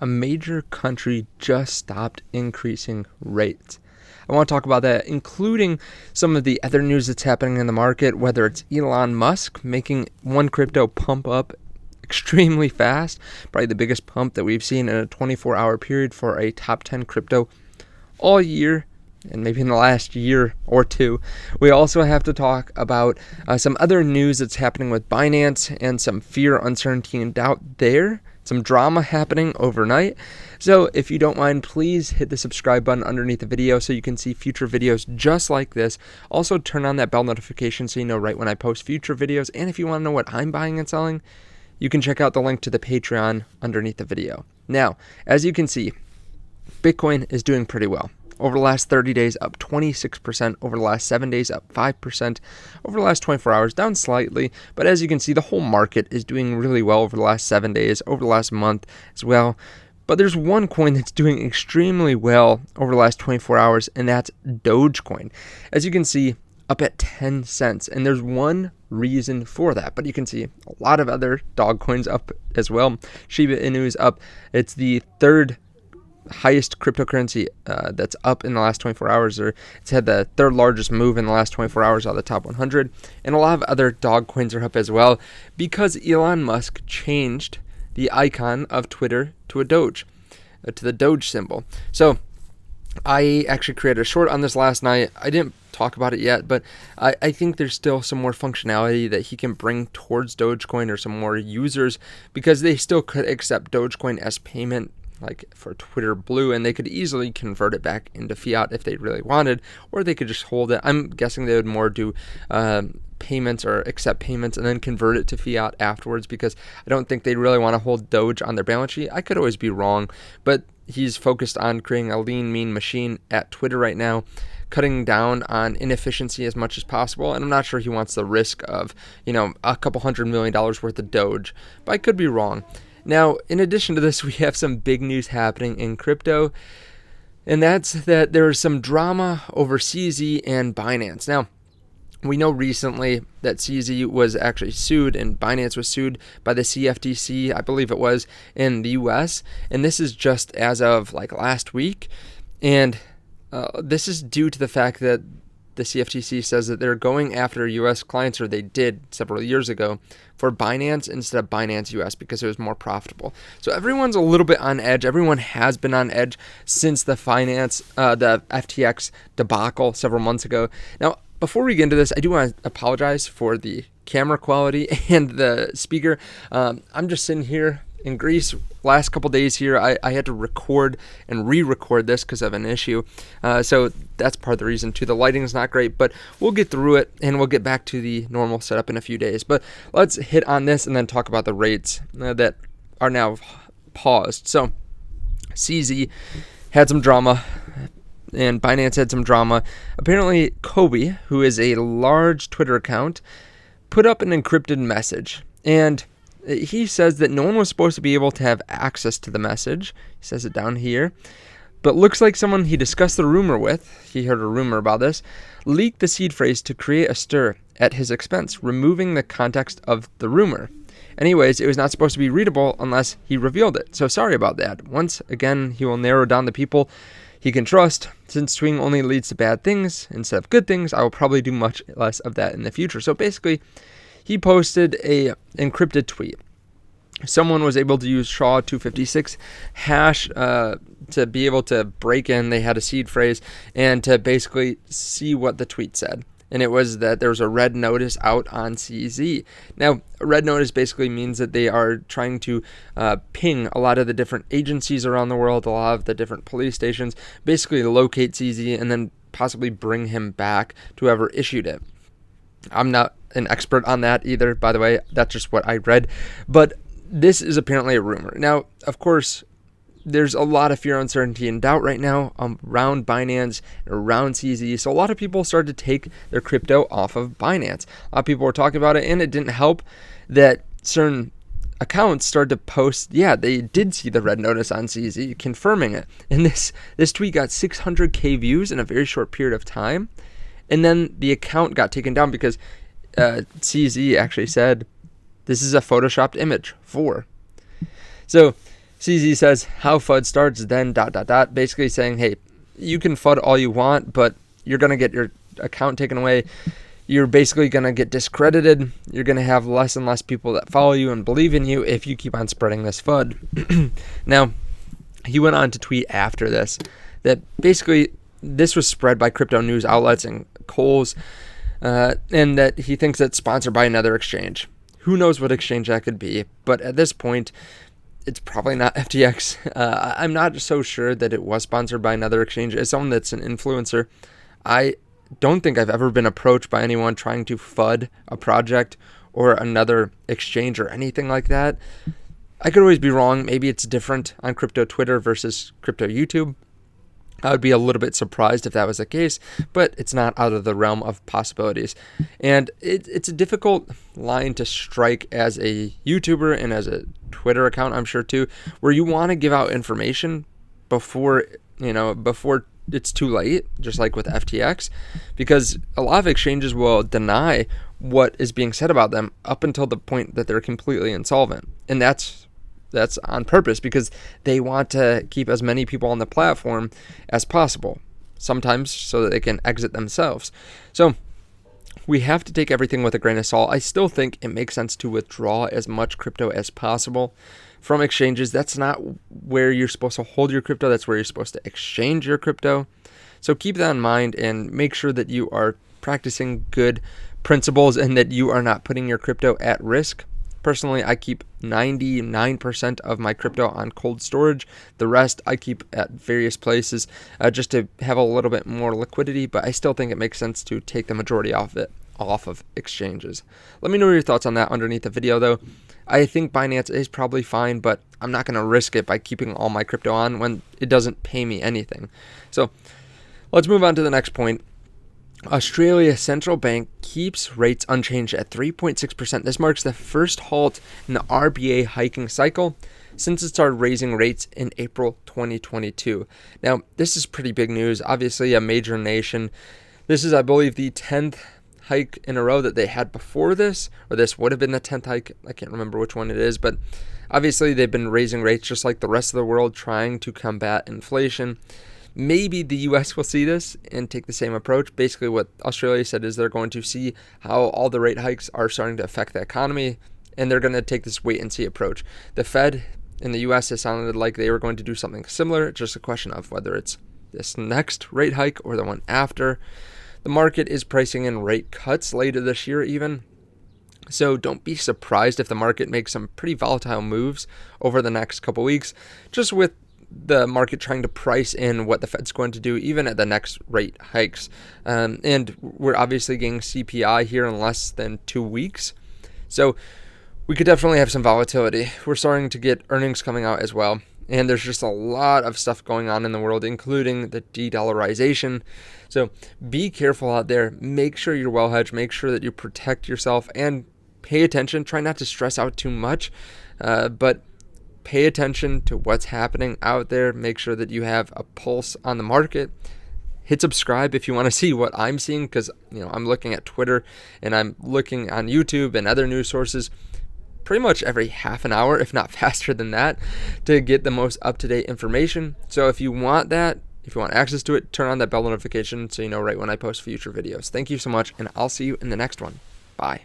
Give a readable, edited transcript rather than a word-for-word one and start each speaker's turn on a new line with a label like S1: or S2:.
S1: a major country just stopped increasing rates. I want to talk about that, including some of the other news that's happening in the market, whether it's Elon Musk making one crypto pump up extremely fast, probably the biggest pump that we've seen in a 24-hour period for a top 10 crypto all year, and maybe in the last year or two. We also have to talk about some other news that's happening with Binance and some fear, uncertainty, and doubt there. Some drama happening overnight. So if you don't mind, please hit the subscribe button underneath the video so you can see future videos just like this. Also turn on that bell notification so you know right when I post future videos. And if you want to know what I'm buying and selling, you can check out the link to the Patreon underneath the video. Now, as you can see, Bitcoin is doing pretty well. Over the last 30 days, up 26%. Over the last 7 days, up 5%. Over the last 24 hours, down slightly. But as you can see, the whole market is doing really well over the last 7 days, over the last month as well. But there's one coin that's doing extremely well over the last 24 hours, and that's Dogecoin. As you can see, up at 10 cents. And there's one reason for that. But you can see a lot of other dog coins up as well. Shiba Inu is up. It's the third highest cryptocurrency that's up in the last 24 hours, or it's had the third largest move in the last 24 hours out of the top 100. And a lot of other dog coins are up as well because Elon Musk changed the icon of Twitter to a Doge, to the Doge symbol. So I actually created a short on this last night. I didn't talk about it yet, but I think there's still some more functionality that he can bring towards Dogecoin, or some more users, because they still could accept Dogecoin as payment, like for Twitter Blue, and they could easily convert it back into fiat if they really wanted, or they could just hold it. I'm guessing they would more do payments or accept payments and then convert it to fiat afterwards, because I don't think they really want to hold Doge on their balance sheet. I could always be wrong, but he's focused on creating a lean, mean machine at Twitter right now, cutting down on inefficiency as much as possible. And I'm not sure he wants the risk of, a couple $100 million worth of Doge, but I could be wrong. Now, in addition to this, we have some big news happening in crypto, and that's that there is some drama over CZ and Binance. Now, we know recently that CZ was actually sued and Binance was sued by the CFTC, I believe it was, in the US, and this is just as of last week, and this is due to the fact that the CFTC says that they're going after U.S. clients, or they did several years ago, for Binance instead of Binance US because it was more profitable. So everyone's a little bit on edge. Everyone has been on edge since the FTX debacle several months ago. Now, before we get into this, I do want to apologize for the camera quality and the speaker. I'm just sitting here in Greece. Last couple days here, I had to record and re-record this because of an issue. So that's part of the reason too. The lighting is not great, but we'll get through it and we'll get back to the normal setup in a few days. But let's hit on this and then talk about the rates that are now paused. So CZ had some drama and Binance had some drama. Apparently, Kobe, who is a large Twitter account, put up an encrypted message, and he says that no one was supposed to be able to have access to the message. He says it down here. But looks like someone he discussed the rumor with, he heard a rumor about this, leaked the seed phrase to create a stir at his expense, removing the context of the rumor. Anyways, it was not supposed to be readable unless he revealed it. So sorry about that. Once again, he will narrow down the people he can trust. Since tweeting only leads to bad things instead of good things, I will probably do much less of that in the future. So basically, he posted a encrypted tweet. Someone was able to use SHA-256 hash to be able to break in. They had a seed phrase and to basically see what the tweet said. And it was that there was a red notice out on CZ. Now, a red notice basically means that they are trying to ping a lot of the different agencies around the world, a lot of the different police stations, basically locate CZ and then possibly bring him back to whoever issued it. I'm not an expert on that either, by the way. That's just what I read. But this is apparently a rumor. Now, of course, there's a lot of fear, uncertainty, and doubt right now around Binance, around CZ. So a lot of people started to take their crypto off of Binance. A lot of people were talking about it, and it didn't help that certain accounts started to post, yeah, they did see the red notice on CZ, confirming it. And this tweet got 600K views in a very short period of time. And then the account got taken down because CZ actually said, this is a photoshopped image for. So CZ says how FUD starts, then ... basically saying, hey, you can FUD all you want, but you're going to get your account taken away. You're basically going to get discredited. You're going to have less and less people that follow you and believe in you if you keep on spreading this FUD. Now, he went on to tweet after this that basically this was spread by crypto news outlets and Coles, and that he thinks it's sponsored by another exchange. Who knows what exchange that could be, but at this point, it's probably not FTX. I'm not so sure that it was sponsored by another exchange. As someone that's an influencer, I don't think I've ever been approached by anyone trying to FUD a project or another exchange or anything like that. I could always be wrong. Maybe it's different on crypto Twitter versus crypto YouTube. I would be a little bit surprised if that was the case, but it's not out of the realm of possibilities. And it's a difficult line to strike as a YouTuber and as a Twitter account, I'm sure too, where you want to give out information before it's too late, just like with FTX, because a lot of exchanges will deny what is being said about them up until the point that they're completely insolvent. And that's on purpose because they want to keep as many people on the platform as possible, sometimes so that they can exit themselves. So we have to take everything with a grain of salt. I still think it makes sense to withdraw as much crypto as possible from exchanges. That's not where you're supposed to hold your crypto. That's where you're supposed to exchange your crypto. So keep that in mind and make sure that you are practicing good principles and that you are not putting your crypto at risk. Personally, I keep 99% of my crypto on cold storage. The rest I keep at various places just to have a little bit more liquidity, but I still think it makes sense to take the majority off of exchanges. Let me know your thoughts on that underneath the video, though. I think Binance is probably fine, but I'm not going to risk it by keeping all my crypto on when it doesn't pay me anything. So let's move on to the next point. Australia Central Bank keeps rates unchanged at 3.6%. This marks the first halt in the RBA hiking cycle since it started raising rates in April 2022. Now, this is pretty big news. Obviously, a major nation. This is, I believe, the 10th hike in a row that they had before this, or this would have been the 10th hike. I can't remember which one it is, but obviously they've been raising rates just like the rest of the world, trying to combat inflation. Maybe the U.S. will see this and take the same approach. Basically, what Australia said is they're going to see how all the rate hikes are starting to affect the economy, and they're going to take this wait-and-see approach. The Fed in the U.S. has sounded like they were going to do something similar. It's just a question of whether it's this next rate hike or the one after. The market is pricing in rate cuts later this year even. So don't be surprised if the market makes some pretty volatile moves over the next couple weeks, just with the market trying to price in what the Fed's going to do even at the next rate hikes. And we're obviously getting CPI here in less than 2 weeks. So we could definitely have some volatility. We're starting to get earnings coming out as well. And there's just a lot of stuff going on in the world, including the de-dollarization. So be careful out there. Make sure you're well hedged. Make sure that you protect yourself and pay attention. Try not to stress out too much, but pay attention to what's happening out there. Make sure that you have a pulse on the market. Hit subscribe if you want to see what I'm seeing, because I'm looking at Twitter and I'm looking on YouTube and other news sources pretty much every half an hour, if not faster than that, to get the most up-to-date information. So if you want that, if you want access to it, turn on that bell notification so you know right when I post future videos. Thank you so much, and I'll see you in the next one. Bye.